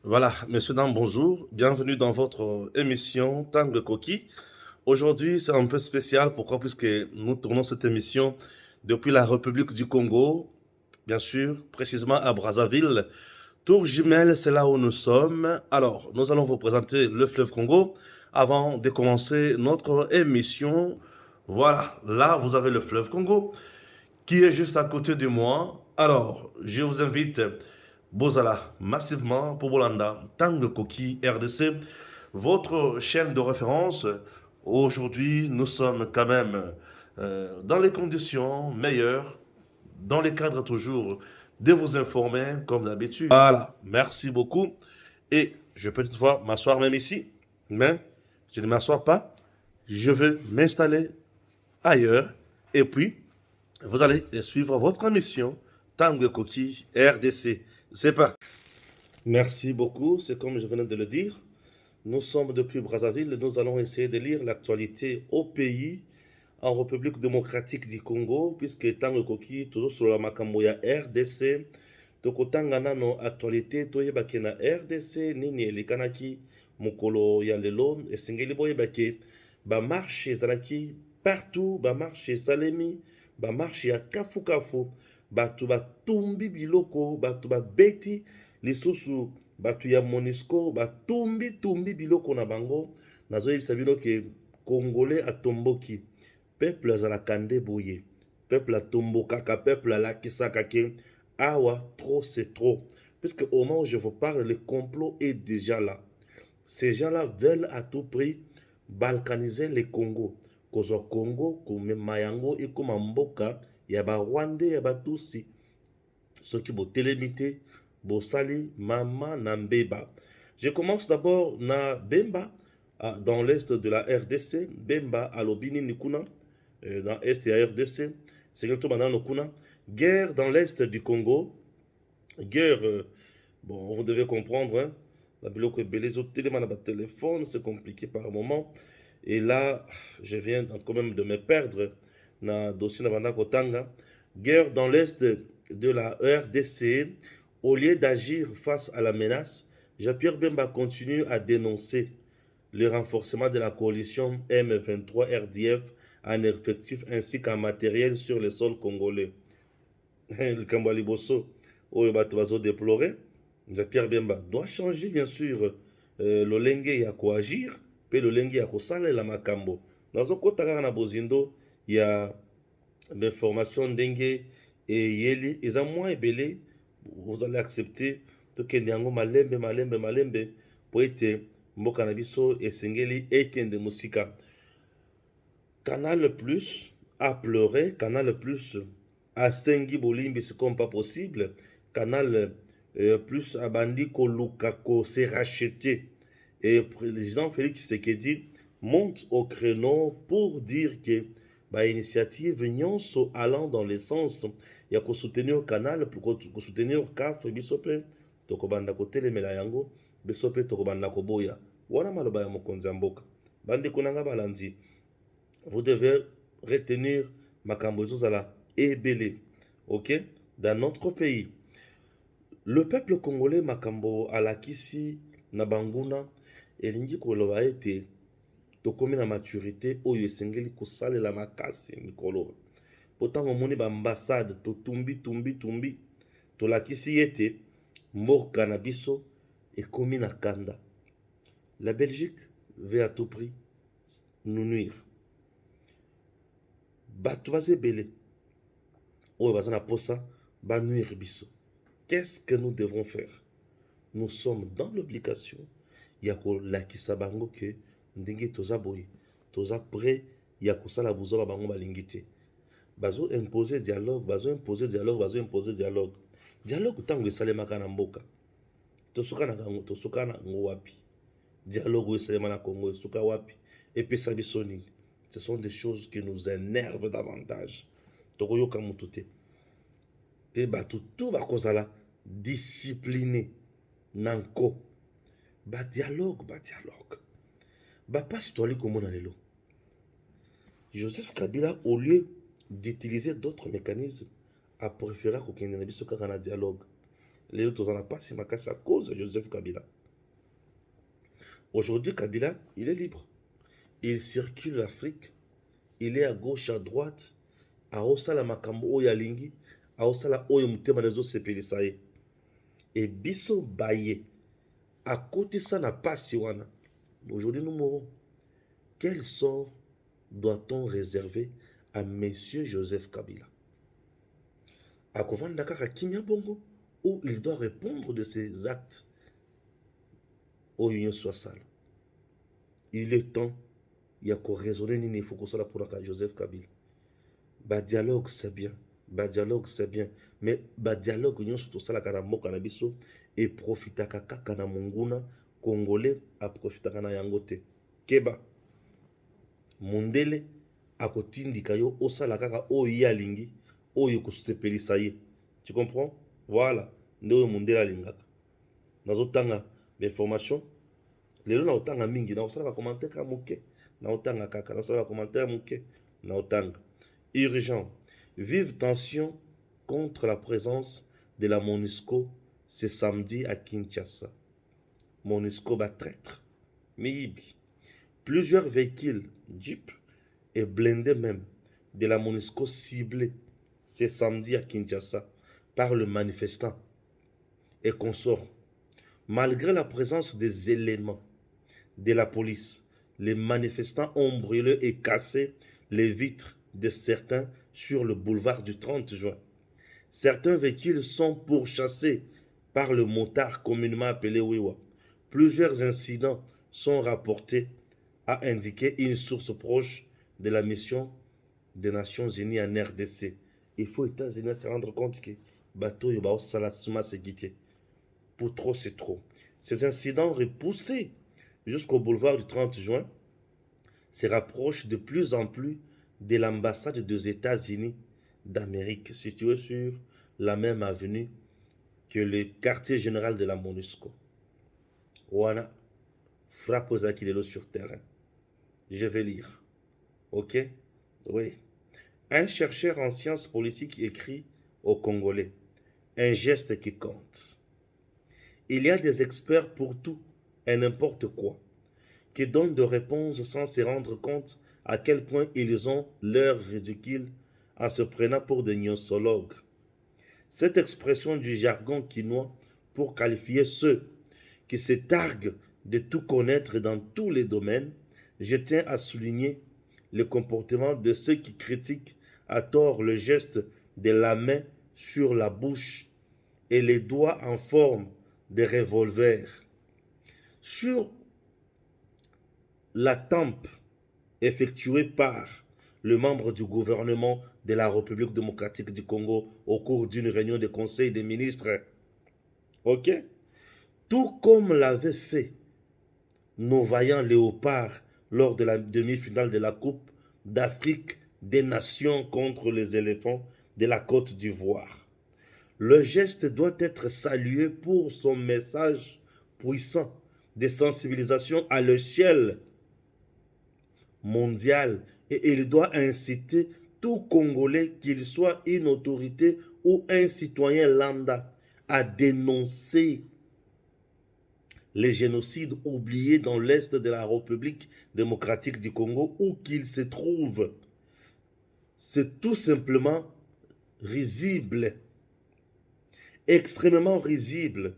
Voilà, messieurs, dames, bonjour. Bienvenue dans votre émission Tangue Coquille. Aujourd'hui, c'est un peu spécial. Pourquoi? Puisque nous tournons cette émission depuis la République du Congo, bien sûr, précisément à Brazzaville. Tour Jumelle, c'est là où nous sommes. Alors, nous allons vous présenter le fleuve Congo avant de commencer notre émission. Voilà, là, vous avez le fleuve Congo qui est juste à côté de moi. Alors, je vous invite, Bozala, massivement pour Bolanda, Tangue Koki, RDC, votre chaîne de référence. Aujourd'hui, nous sommes quand même dans les conditions meilleures, dans les cadres toujours de vous informer, comme d'habitude. Voilà, merci beaucoup. Et je peux toutefois m'asseoir même ici, mais je ne m'assois pas. Je vais m'installer ailleurs. Et puis, vous allez suivre votre émission Tangue Coquille RDC. C'est parti. Merci beaucoup. C'est comme je venais de le dire. Nous sommes depuis Brazzaville. Nous allons essayer de lire l'actualité au pays, en République démocratique du Congo, puisque Tangue Coquille, toujours sur la Makamboya RDC. Tokotanga nano actualité toyebake na RDC nini elikanaki mokolo ya lelo esengeli boyebake bamarche ezalaki partout, bamarche esalemi, bamarche ya kafu-kafu, bato batumbi biloko, bato babeti lisusu, bato ya monisco batumbi biloko na bango. Nazoyebisa bino ke congolais atomboki, peuple azalaka nde boye, peuple atombokaka, peuple alakisaka ke awa trop c'est trop, puisque au moment où je vous parle le complot est déjà là. Ces gens-là veulent à tout prix balkaniser le Congo, kozwa Congo komema yango ekoma mboka ya barwandais ya batusi. Soki botelemi te bosali mama na mbeba. Je commence d'abord na Bemba, dans l'est de la RDC. Bemba alobini nikuna, dans l'est de la RDC. C'est que tout maintenant kuna. Guerre dans l'est du Congo. Guerre, bon, vous devez comprendre, hein. La biloko ebele ezotelema na téléphone, c'est compliqué par moment. Et là, je viens quand même de me perdre dans le dossier de Banda Kotanga. Guerre dans l'est de la RDC. Au lieu d'agir face à la menace, Jean-Pierre Bemba continue à dénoncer le renforcement de la coalition M23 RDF en effectif ainsi qu'en matériel sur le sol congolais. Le Kambali Bosso, où bato déplorer. Jean-Pierre Bemba doit changer, bien sûr, le lenge ya koagir, pe le lenge ya kosalela makambo. Nazo kotaka na bozindo, il y a des formations ndenge et yeli, ils ont moins ebele, vous allez accepter, to kende yango malembe, po ete mboka na biso esengeli ekende musika. Canal Plus a pleuré, Canal Plus a sengi bolimbi, c'est comme pas possible. Canal Plus a bandi Kolukako s'est racheté. Et le président Félix Tshisekedi monte au créneau pour dire que bah, initiative nyonso allant dans le sens ya ko soutenir Canal, pour ko soutenir CAF bisope, toko banda ko telemela yango, bisope toko banda ko boya. Wana maloba ya mokonzi ya mboka. Bandi kunanga balandi. Vous devez retenir makambo ezozala ebele, ok? Dans notre pays, le peuple congolais makambo alakisi na banguna elingi koloba ete tokomi na maturité oyo esengeli kosalela makasi mikolo. Pourtant omoni baambassade totumbi tolakisi ete mboka na biso ekomi na kanda. La Belgique veut à tout prix nous nuire. Bato baza ebele oyo baza na posa banuire biso. Qu'est-ce que nous devons faire? Nous sommes dans l'obligation ya kolakisa bango ke ndenge toza boye, toza prêt ya kosala buzoba bango balingi te. Bazo imposer dialogue, dialogue ntango esalemaka na mboka tosuka na ngo wapi? Dialogue oyo esalema na Congo esuka wapi? Epesa biso nini? Ce sont des choses qui nous énervent davantage. Tokoyoka mutu te. Pe bato tout bakozala discipliné nanko. Dialogue. Pasi toali komona lelo. Joseph Kabila, au lieu d'utiliser d'autres mécanismes, a préféré kokende na biso kaka na dialogue. Les autres en a pas, c'est ma casse à cause de Joseph Kabila. Aujourd'hui, Kabila, il est libre. Il circule l'Afrique. Il est à gauche, à droite. À Osala Makambo Oyalingi. À Osala Oyomutema Nezo Sepelisaye. Et Bisso Baye. À côté ça n'a pas Siwana. Aujourd'hui, nous mourons. Quel sort doit-on réserver à Monsieur Joseph Kabila? À Kovan Dakar Kimia Bongo, où il doit répondre de ses actes au Union Soissal. Il est temps, il y a qu'à raisonner, il faut que ça pour Joseph Kabila. Bah dialogue c'est bien, bah dialogue c'est bien, mais bah dialogue union surtout ça la kanamo kanabiso et profita kaka kana munguna congolais a profita kana yangote. Keba mundele akotindika yo osala kaka oyi alingi oyo kosepelisa ye. Tu comprends? Voilà, ndeyo mundele alingaka. Nazotanga l'information. Lelo na otanga mingi na osala commentaire ka moke. Na otanga kaka na osala commentaire moke na otanga. Urgent. Vive tension contre la présence de la MONUSCO ce samedi à Kinshasa. MONUSCO va traître. Miyibi. Plusieurs véhicules, Jeep et blindés même de la MONUSCO ciblés ce samedi à Kinshasa par le manifestant et consorts. Malgré la présence des éléments de la police, les manifestants ont brûlé et cassé les vitres de certains sur le boulevard du 30 juin. Certains véhicules sont pourchassés par le motard communément appelé Wiwa. Plusieurs incidents sont rapportés, a indiqué une source proche de la mission des Nations Unies en RDC. Il faut les États-Unis se rendre compte que bateau yoba salatsuma se guité. Pour trop, c'est trop. Ces incidents repoussés jusqu'au boulevard du 30 juin se rapprochent de plus en plus de l'ambassade des États-Unis d'Amérique, située sur la même avenue que le quartier général de la MONUSCO. Wana, frappe aux Akilelo sur terrain. Je vais lire. Ok? Oui. Un chercheur en sciences politiques écrit aux Congolais: un geste qui compte. Il y a des experts pour tout et n'importe quoi, qui donnent des réponses sans se rendre compte à quel point ils ont l'air ridicule en se prenant pour des gnosologues. Cette expression du jargon quinois pour qualifier ceux qui se targuent de tout connaître dans tous les domaines, je tiens à souligner le comportement de ceux qui critiquent à tort le geste de la main sur la bouche et les doigts en forme de revolver sur la tempe effectuée par le membre du gouvernement de la République démocratique du Congo au cours d'une réunion de conseil des ministres. Ok? Tout comme l'avaient fait nos vaillants léopards lors de la demi-finale de la Coupe d'Afrique des Nations contre les éléphants de la Côte d'Ivoire. Le geste doit être salué pour son message puissant de sensibilisation à l'échelle mondiale et il doit inciter tout Congolais, qu'il soit une autorité ou un citoyen lambda, à dénoncer les génocides oubliés dans l'Est de la République démocratique du Congo où qu'ils se trouvent. C'est tout simplement risible, extrêmement risible,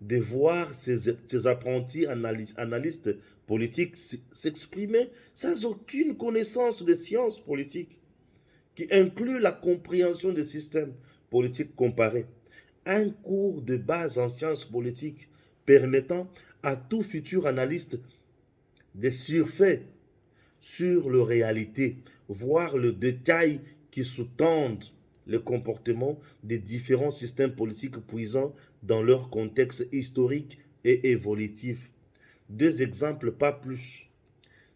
de voir ces apprentis analystes politiques s'exprimer sans aucune connaissance des sciences politiques, qui inclut la compréhension des systèmes politiques comparés. Un cours de base en sciences politiques permettant à tout futur analyste de surfer sur la réalité, voir le détail qui sous-tendent le comportement des différents systèmes politiques puisant dans leur contexte historique et évolutif. Deux exemples, pas plus.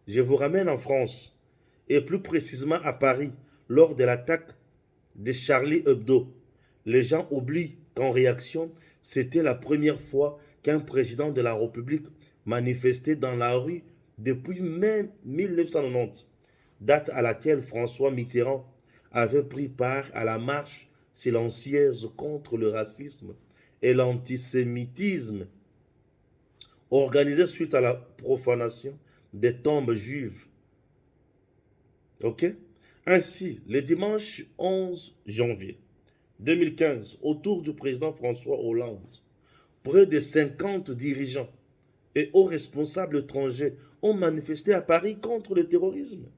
Je vous ramène en France, et plus précisément à Paris, lors de l'attaque de Charlie Hebdo. Les gens oublient qu'en réaction, c'était la première fois qu'un président de la République manifestait dans la rue depuis mai 1990, date à laquelle François Mitterrand avait pris part à la marche silencieuse contre le racisme et l'antisémitisme organisés suite à la profanation des tombes juives. Ok? Ainsi, le dimanche 11 janvier 2015, autour du président François Hollande, près de 50 dirigeants et hauts responsables étrangers ont manifesté à Paris contre le terrorisme.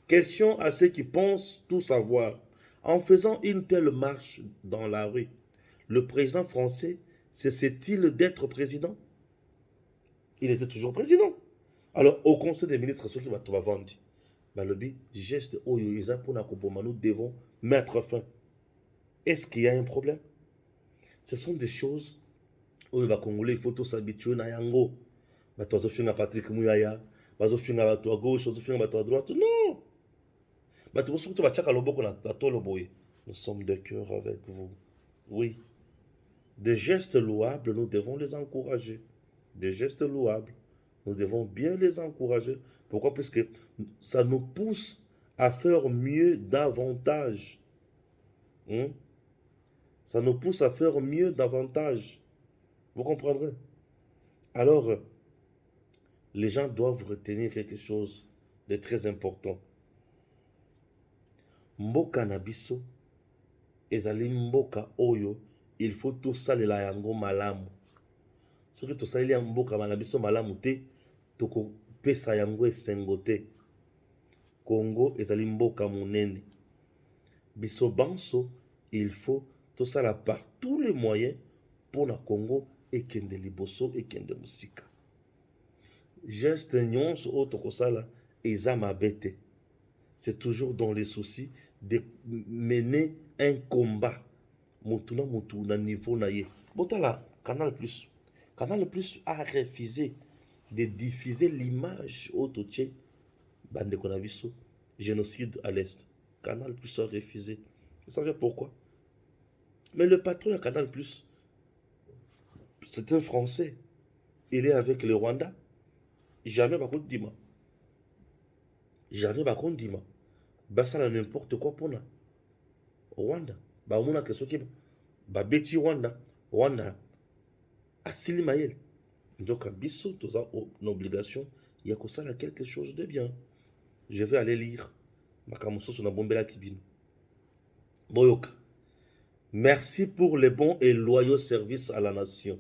Question à ceux qui pensent tout savoir. En faisant une telle marche dans la rue, le président français cessait-il d'être président? Il était toujours président. Alors, au Conseil des ministres, ce qui va te vendre, le geste nous devons mettre fin. Est-ce qu'il y a un problème? Ce sont des choses où les Congolais, il faut tous s'habituer à yango. Patrick Mouyaya, à gauche, à droite. Non! Nous sommes de cœur avec vous. Oui. Des gestes louables, nous devons les encourager. Des gestes louables, nous devons bien les encourager. Pourquoi? Parce que ça nous pousse à faire mieux davantage. Ça nous pousse à faire mieux davantage. Vous comprendrez? Alors, les gens doivent retenir quelque chose de très important. Mboka na biso ezali mboka oyo il faut tosalela yango malamu. Soki tosaleli mboka na biso malamu te, tokopesa yango esengo te. Congo ezali mboka monene. Biso banso, il faut tosala par tous les moyens pour na Congo ekende liboso ekende musika. Geste nyonso oyo tokosala eza mabe te. C'est toujours dans les soucis de mener un combat. Mutuna mutuna niveau na ye. Botala Canal Plus. Canal Plus a refusé de diffuser l'image autoché bande konabiso génocide à l'est. Canal Plus a refusé. Vous savez pourquoi? Mais le patron de Canal Plus, c'est un Français. Il est avec le Rwanda. Jamais par contre Dima. Jamais par contre Dima. Ça n'importe quoi pour nous. Rwanda. On a que ce qui Beti Rwanda. Rwanda. Asili Mayel. Donc, Bisso, tu as une obligation. Il y a que ça, quelque chose de bien. Je vais aller lire. Makamoso sur la bombela kibine. Boyoka. Merci pour les bons et loyaux services à la nation.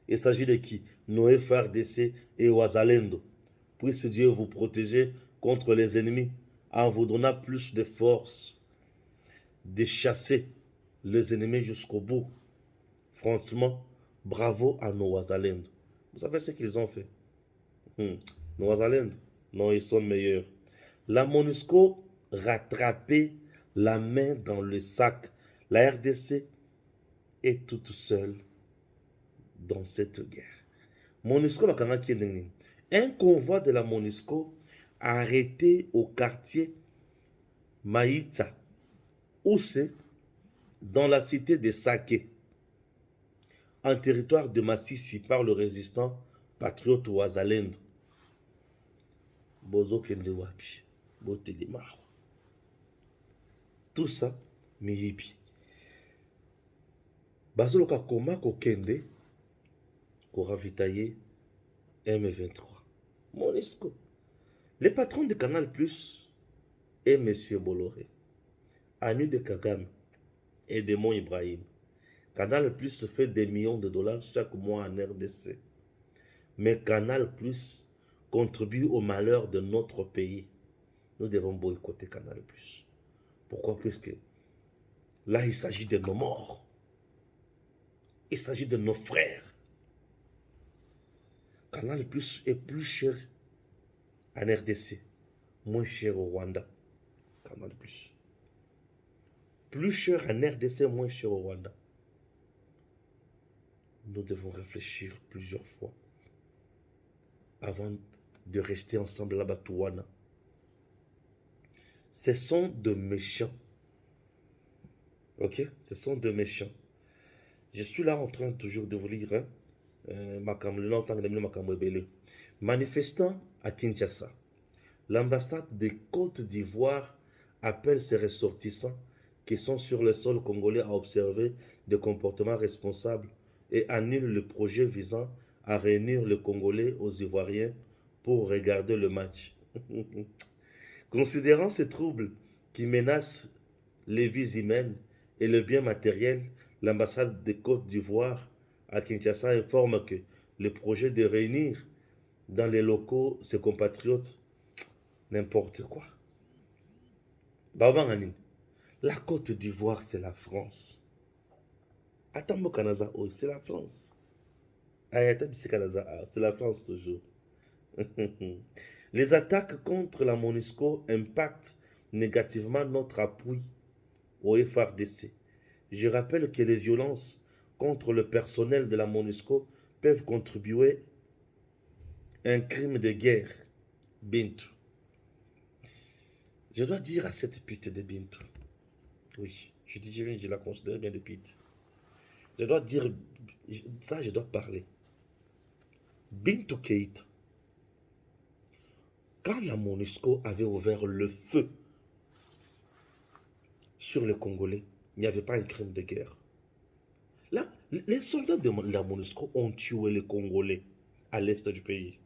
Il s'agit de qui? Noé FARDC et Ouazalendo. Puisse Dieu vous protéger contre les ennemis en vous donnant plus de force de chasser les ennemis jusqu'au bout. Franchement, bravo à nos Ouazalendo. Vous savez ce qu'ils ont fait? Nos Ouazalendo, non, ils sont meilleurs. La MONUSCO rattrapait la main dans le sac. La RDC est toute seule dans cette guerre. MONUSCO, un convoi de la MONUSCO arrêté au quartier Maïta, où c'est dans la cité de Saké, en territoire de Massissi par le résistant patriote Ouazalendo. Bozo kende wapi, boteli maro. Tout ça, miyibi. Bazoloka koma kokende, ko ravitailler M23. MONUSCO. Le patron de Canal Plus est M. Bolloré, ami de Kagame et de Mon Ibrahim. Canal Plus fait des millions de dollars chaque mois en RDC. Mais Canal Plus contribue au malheur de notre pays. Nous devons boycotter Canal Plus. Pourquoi? Parce que là, il s'agit de nos morts. Il s'agit de nos frères. Canal Plus est plus cher en RDC, moins cher au Rwanda. Canal Plus. Plus cher en RDC, moins cher au Rwanda. Nous devons réfléchir plusieurs fois avant de rester ensemble là-bas. Ce sont de méchants. Ok? Ce sont de méchants. Je suis là en train toujours de vous lire. Manifestant à Kinshasa. L'ambassade des Côtes d'Ivoire appelle ses ressortissants qui sont sur le sol congolais à observer de comportements responsables et annule le projet visant à réunir les Congolais aux Ivoiriens pour regarder le match. Considérant ces troubles qui menacent les vies humaines et le bien matériel, l'ambassade de Côte d'Ivoire à Kinshasa informe que le projet de réunir dans les locaux ses compatriotes, n'importe quoi. Baba Nganine, la Côte d'Ivoire, c'est la France. Atambo Kanaza, c'est la France. Ayata Kanaza, c'est la France toujours. Les attaques contre la MONUSCO impactent négativement notre appui au FRDC. Je rappelle que les violences contre le personnel de la MONUSCO peuvent contribuer à un crime de guerre. Bintou. Je dois dire à cette pute de Bintou, oui, je la considère bien de pute. Je dois dire, ça je dois parler. Bintou Keïta, quand la MONUSCO avait ouvert le feu sur les Congolais, il n'y avait pas un crime de guerre. Là, les soldats de la MONUSCO ont tué les Congolais à l'est du pays.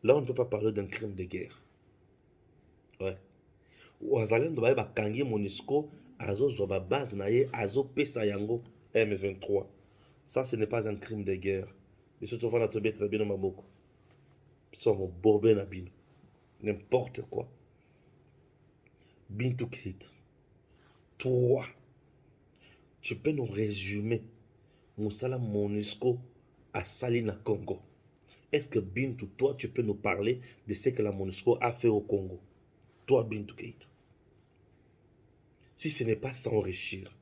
Là, on ne peut pas parler d'un crime de guerre. Ouais. Wazalendo baye bakangi MONUSCO azozwa ba base na ye azopesa yango M23. Ça, ce n'est pas un crime de guerre. Mais surtout, on a très bien dans ma boucle. Ils sont bobés na bino. N'importe quoi. Bintou Keïta. Toi, tu peux nous résumer Moussala MONUSCO à Salina Congo. Est-ce que Bintou, toi, tu peux nous parler de ce que la MONUSCO a fait au Congo? Toi, Bintou Keïta. Si ce n'est pas s'enrichir,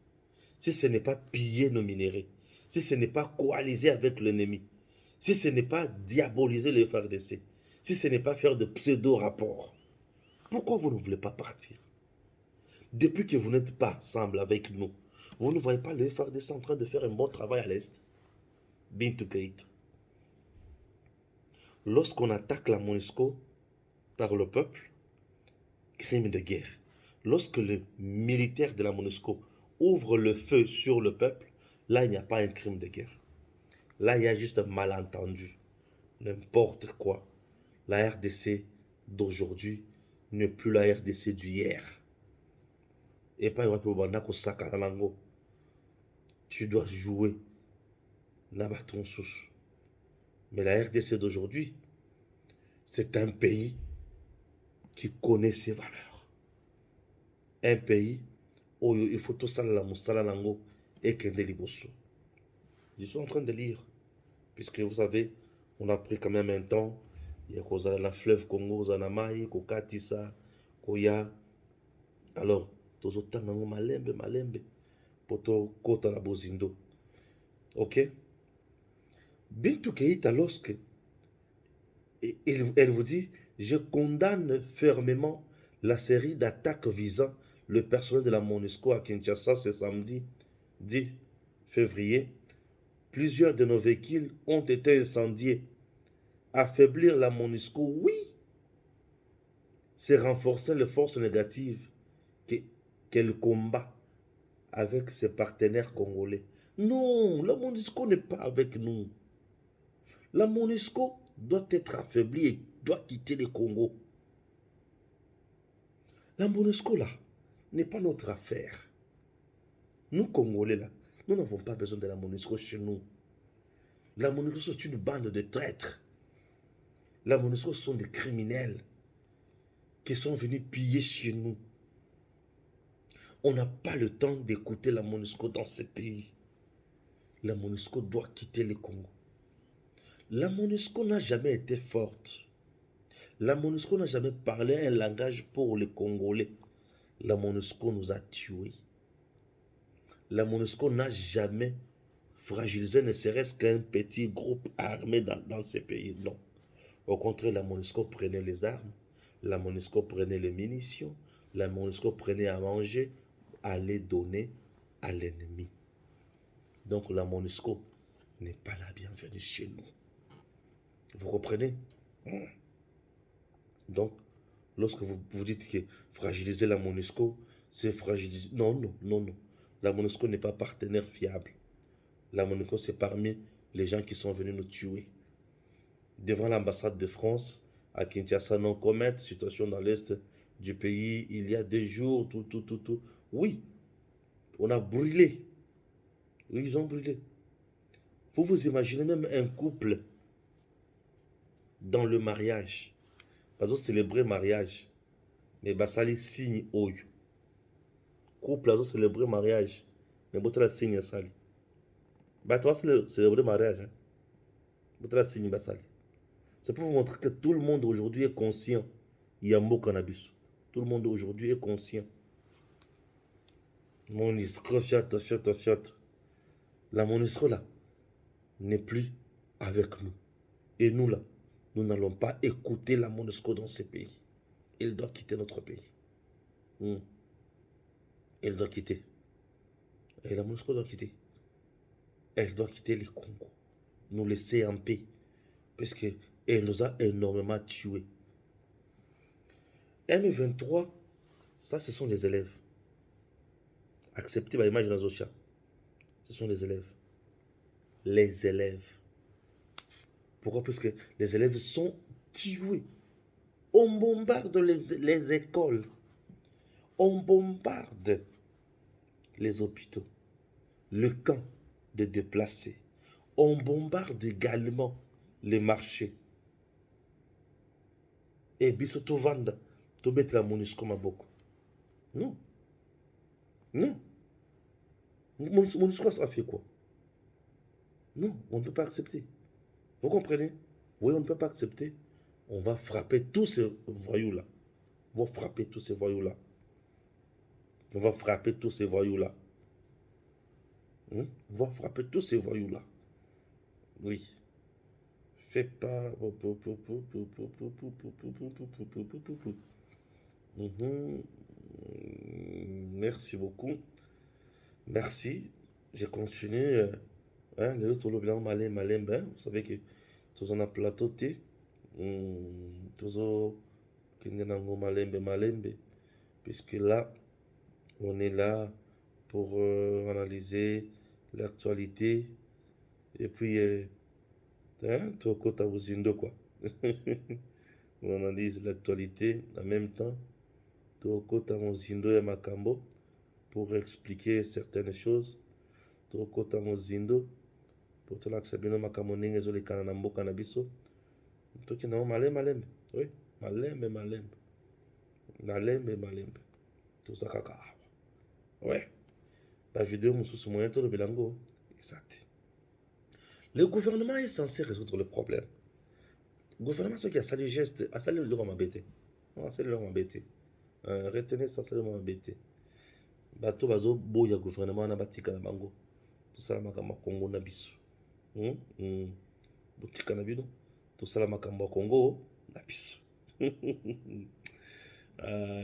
si ce n'est pas piller nos minéraux, si ce n'est pas coaliser avec l'ennemi, si ce n'est pas diaboliser le FRDC, si ce n'est pas faire de pseudo-rapports, pourquoi vous ne voulez pas partir? Depuis que vous n'êtes pas ensemble avec nous, vous ne voyez pas le FRDC en train de faire un bon travail à l'Est? Bintou Keïta. Lorsqu'on attaque la MONUSCO par le peuple, crime de guerre. Lorsque le militaire de la MONUSCO ouvre le feu sur le peuple, là, il n'y a pas un crime de guerre. Là, il y a juste un malentendu. N'importe quoi. La RDC d'aujourd'hui n'est plus la RDC d'hier. Et pas tu dois jouer Nabaton Sous. Mais la RDC d'aujourd'hui, c'est un pays qui connaît ses valeurs. Un pays où il faut tout ça la moussala nango et kende liboso. Je suis en train de lire, puisque vous savez, on a pris quand même un temps. Il y a la fleuve Congo, Zanamaï, Kokatisa, Koya. Alors, tous autant nango malembe, poto kota la bozindo. Ok? Bintou Keïta, lorsque elle vous dit, je condamne fermement la série d'attaques visant le personnel de la MONUSCO à Kinshasa ce samedi 10 février. Plusieurs de nos véhicules ont été incendiés. Affaiblir la MONUSCO, oui, c'est renforcer les forces négatives qu'elle combat avec ses partenaires congolais. Non, la MONUSCO n'est pas avec nous. La MONUSCO doit être affaiblie et doit quitter le Congo. La MONUSCO là n'est pas notre affaire. Nous Congolais là, nous n'avons pas besoin de la MONUSCO chez nous. La MONUSCO c'est une bande de traîtres. La MONUSCO sont des criminels qui sont venus piller chez nous. On n'a pas le temps d'écouter la MONUSCO dans ce pays. La MONUSCO doit quitter le Congo. La MONUSCO n'a jamais été forte. La MONUSCO n'a jamais parlé un langage pour les Congolais. La MONUSCO nous a tués. La MONUSCO n'a jamais fragilisé ne serait-ce qu'un petit groupe armé dans ces pays. Non. Au contraire, la MONUSCO prenait les armes. La MONUSCO prenait les munitions. La MONUSCO prenait à manger, à les donner à l'ennemi. Donc la MONUSCO n'est pas la bienvenue chez nous. Vous comprenez? Donc, lorsque vous dites que fragiliser la MONUSCO, c'est fragiliser... Non. La MONUSCO n'est pas partenaire fiable. La MONUSCO, c'est parmi les gens qui sont venus nous tuer. Devant l'ambassade de France, à Kinshasa, non commettre, situation dans l'est du pays, il y a des jours, tout. Oui, on a brûlé. Oui, ils ont brûlé. Faut vous imaginer même un couple dans le mariage. Parce que célébrer mariage. Mais basali signe oyo. Couple a célébrer mariage. Mais botra signe sali. Bah toi célébrer mariage. Hein. Botra signe basali. C'est pour vous montrer que tout le monde aujourd'hui est conscient. Il y a un mot cannabis. Tout le monde aujourd'hui est conscient. Monisco, fiat. La Monisco là n'est plus avec nous. Et nous là, nous n'allons pas écouter la Monisco dans ce pays. Il doit quitter notre pays. Elle doit quitter. Et la Monisco doit quitter. Elle doit quitter les Congo. Nous laisser en paix. Parce qu'elle nous a énormément tués. M23, ça ce sont les élèves. Acceptez ma image dans Zocha. Ce sont les élèves. Les élèves. Pourquoi? Parce que les élèves sont tués. On bombarde les écoles. On bombarde les hôpitaux. Le camp de déplacés. On bombarde également les marchés. Et bisoto vanda, to mettre la MONUSCO maboko. Non. Non. MONUSCO, ça fait quoi? Non, on ne peut pas accepter. Vous comprenez? Oui, on ne peut pas accepter. On va frapper tous ces voyous-là. On va frapper tous ces voyous-là. On va frapper tous ces voyous-là. On va frapper tous ces voyous-là. Oui. Fais pas. Merci beaucoup. Merci. Je continue. Hein, le tout le blanc malin, ben. Vous savez que tous on a plateau T. Tous on malembe. Puisque là, on est là pour analyser l'actualité. Et puis, hein, tout côté à vous quoi. On analyse l'actualité en même temps. Tout côté à Mozindo et Makambo pour expliquer certaines choses. Tout côté à Mozindo pour tout l'accès Makambo n'engezo les canambo cannabiso. Tout qui n'a malembe. Oui, malembe. Malembe. Tout ça caca. Ouais. La vidéo moussous moyen tout le bilango. Exact. Le gouvernement est censé résoudre le problème. Le gouvernement, ce qui a sali geste, a sali le roi m'embêté. A sali le roi m'embêté. Retenez ça, sali le roi m'embêté. Bato bazo boya gouvernement na batika na bango. Tout ça makamba Congo na biso. Botika na bino. Tout ça makamba Congo na biso.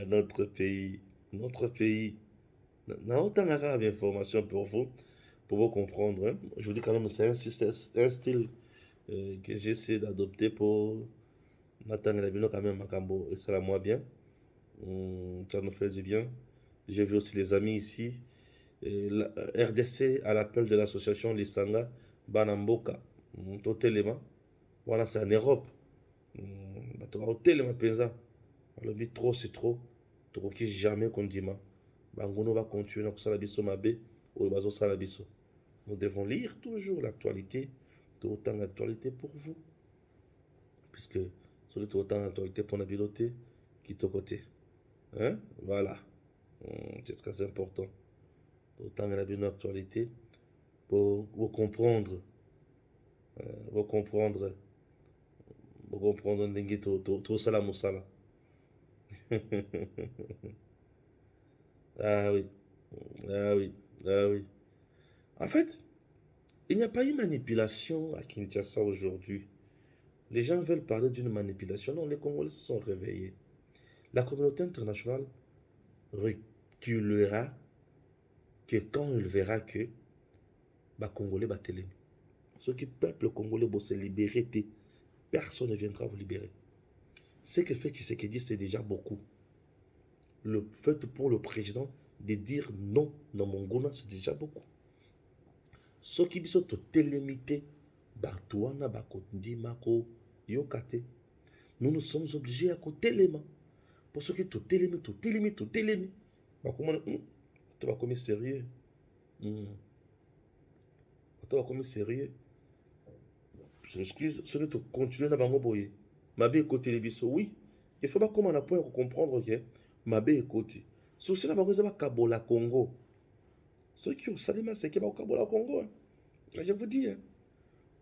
Notre pays. N'a autant d'informations pour vous comprendre. Hein. Je vous dis quand même, c'est un style que j'essaie d'adopter pour m'attendre la quand même Makambo. Et ça la moi bien. Ça nous fait du bien. J'ai vu aussi les amis ici. La RDC à l'appel de l'association Lisanga Banamboka. Totelema. Voilà, c'est en Europe. Totelema Penza. Le but trop, c'est trop. Trop qui jamais qu'on dit ma. Bangono va continuer à faire la biso mabe. Ou bazo la biso. Nous devons lire toujours l'actualité. Autant d'actualité pour vous. Puisque c'est autant d'actualité pour la piloter qui est au côté. Hein? Voilà. C'est très important. Autant d'actualité pour vous comprendre. Vous comprendre. Vous comprendre tout ça la moussala. Ah oui. En fait, il n'y a pas eu manipulation à Kinshasa aujourd'hui. Les gens veulent parler d'une manipulation. Non, les Congolais se sont réveillés. La communauté internationale reculera que quand il verra que les Congolais battent l'ennemi. Ce qui peuple congolais va se libérer, personne ne viendra vous libérer. Ce que fait Tshisekedi, c'est déjà beaucoup. Le fait pour le président de dire non dans mon Gona, c'est déjà beaucoup. soki biso totelemi te bato wana bakondima koyoka te. Nous nous sommes obligés à kotelema pour soki totelemi bakomona to bakomi sérieux to bakomi sérieux. Je m'excuse, soki tocontinue na bango boye mabe ekoteli biso. Oui, il faut bakoma na point ya kocomprendre ke mabe ekoti souci na bango eza bakabola Congo. Soki osali maseke bakokabola Congo, je vous dis,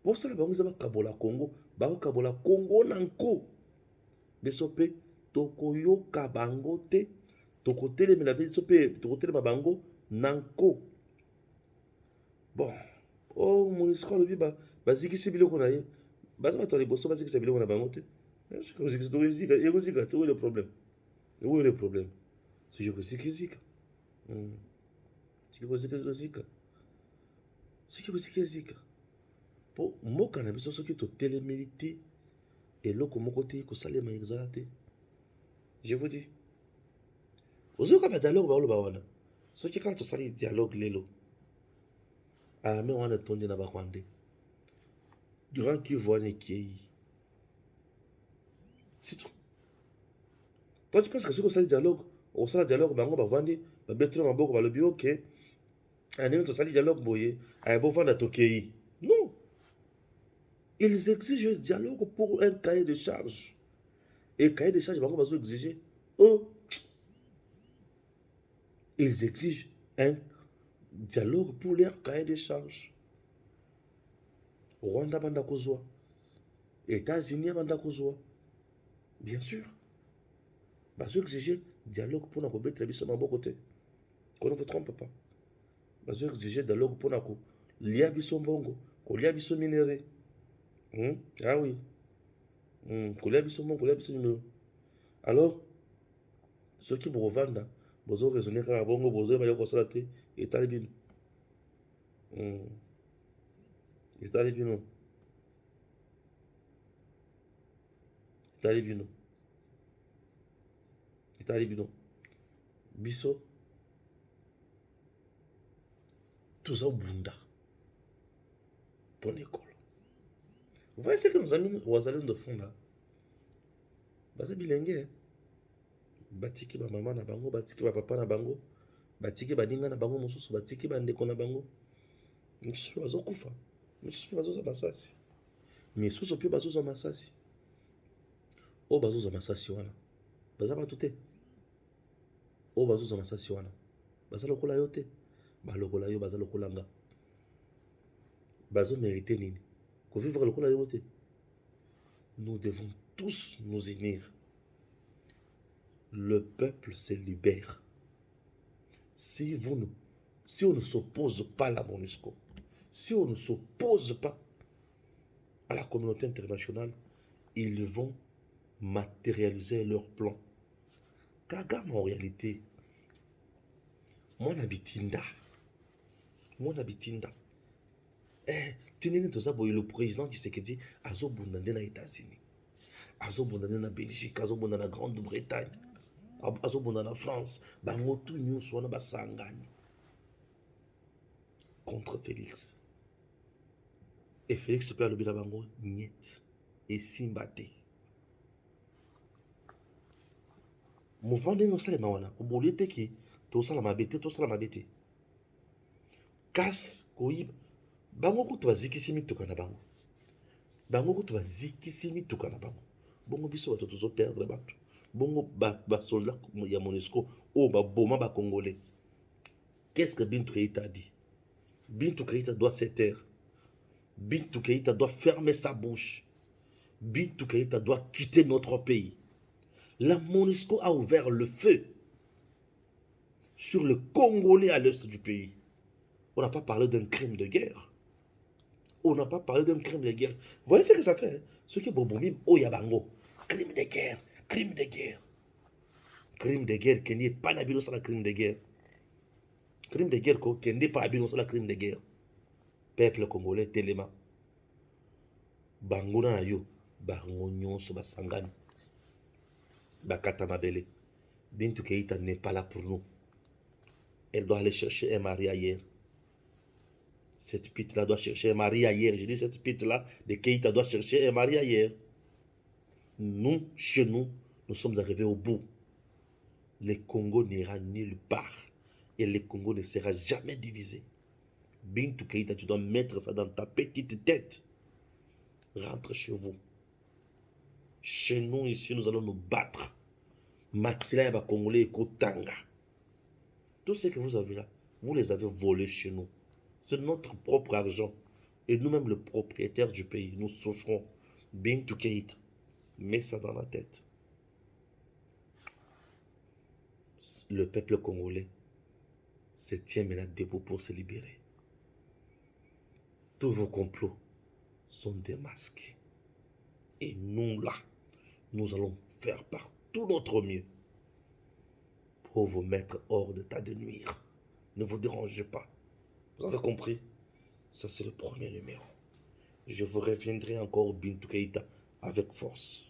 pour ça bango eza bakabola Congo, bakokabola Congo na nko. Biso mpe tokoyoka bango te, tokotelemela biso mpe tokotelema bango na nko. Bon, MONUSCO alobi bazikisi biloko na ye, baza bato ya liboso bazikisa biloko na bango te. Ekozika te, où est le problème? Où est le problème? Soki ekozika soki po mboka na biso soki totelemeli te eloko moko te kosalema ezala te. Je vous dis, ozoyoka badialogue baoloba wana, soki kaka tosali dialogue lelo arme wana etondi na barwandais, Grand Kivu wana ekei, c'est tout. Toi tu penses que soki osala dialogue bango bavandi babetela maboko balobi ok ndenge tosali dialogue boye aya bovanda tokei? Non, ils exigent un dialogue pour un cahier de charge. Et cahier de charge bango bazo exiger ils exigent un dialogue pour leur cahier de charge. Rwanda banda kozwa, États-Unis banda kozwa, bien sûr bazo exiger dialogue pour na kobetela biso maboko te. Qu'on ne vous trompe pas, bazo exiger dialogue pour na kolia biso mbongo, kolia biso minere. Ah oui, kolia biso mbongo, kolia biso minere. Alors soki bokovanda bozo raisonner kaka bongo, bozo yeba yo kosala te, etali bino etali bino etali bino etali bino. Biso toza bunda pour l'école. Vous voyez ce que nos amis wazalendo de fond là, baza bilenge batiki ba mama na bango, batiki ba papa na bango, batiki baninga na bango mosusu, batiki bandeko na bango, misusu bazokufa, misusu bazoza masasi, misusu mpe bazoza masasi. O bazoza masasi wana baza bato te, o bazoza masasi wana baza lokola yo te, balokola yo baza lokola nga. Bazo mérité nini kovivre lokola yo te? Nous devons tous nous unir. Le peuple se libère. Si on ne s'oppose pas à la MONUSCO, si on ne s'oppose pas à la communauté internationale, ils vont matérialiser leur plan. Kagame en réalité, mon habitinda. Tinenge toza boye le président Tshisekedi azobundande na États-Unis, azobundande na Belgique, azobundande na Grande-Bretagne, azobundande na France, bango tout nyonso wana basangani contre Félix. Et Félix peut alobi na bango niet esimba te. Mouvement ndenge osalema wana oboli te ke tosala mabe te, kasi koyiba bango kutu bazikisi mituka na bango, bongo biso bato tozoperdre bato, bongo basoldat ya MONUSCO oyo baboma bakongolais. Qu'est-ce que Bintou Keïta a dit? Bintou Keïta doit se taire, Bintou Keïta doit fermer sa bouche, Bintou Keïta doit quitter notre pays. La MONUSCO a ouvert le feu sur le Congolais à l'est du pays. On n'a pas parlé d'un crime de guerre. Vous voyez ce que ça fait, hein? Ce qui est Bobomim, Oyabango. Crime de guerre. Crime de guerre qui n'est pas n'abilo sur la crime de guerre. Crime de guerre qui n'est pas n'abilo sur la crime de guerre. Peuple congolais, Téléma. Bango na yo. Bango nyonso basangani. Bakata mabele. Bintou Keïta n'est pas là pour nous. Elle doit aller chercher un mari ailleurs. Cette pite-là doit chercher un mari ailleurs. Je dis cette pite-là de Keïta doit chercher un mari ailleurs. Nous, chez nous, nous sommes arrivés au bout. Le Congo n'ira nulle part. Et le Congo ne sera jamais divisé. Bintou Keïta, tu dois mettre ça dans ta petite tête. Rentre chez vous. Chez nous, ici, nous allons nous battre. Makila et Congolais et Kotanga. Tout ce que vous avez là, vous les avez volés chez nous. C'est notre propre argent. Et nous-mêmes, le propriétaire du pays, nous souffrons. Bintou Keïta, mets ça dans la tête. Le peuple congolais se tient maintenant debout pour se libérer. Tous vos complots sont démasqués. Et nous, là, nous allons faire par tout notre mieux pour vous mettre hors d'état de nuire. Ne vous dérangez pas. Vous avez compris? Ça, c'est le premier numéro. Je vous reviendrai encore Bintou Keïta avec force.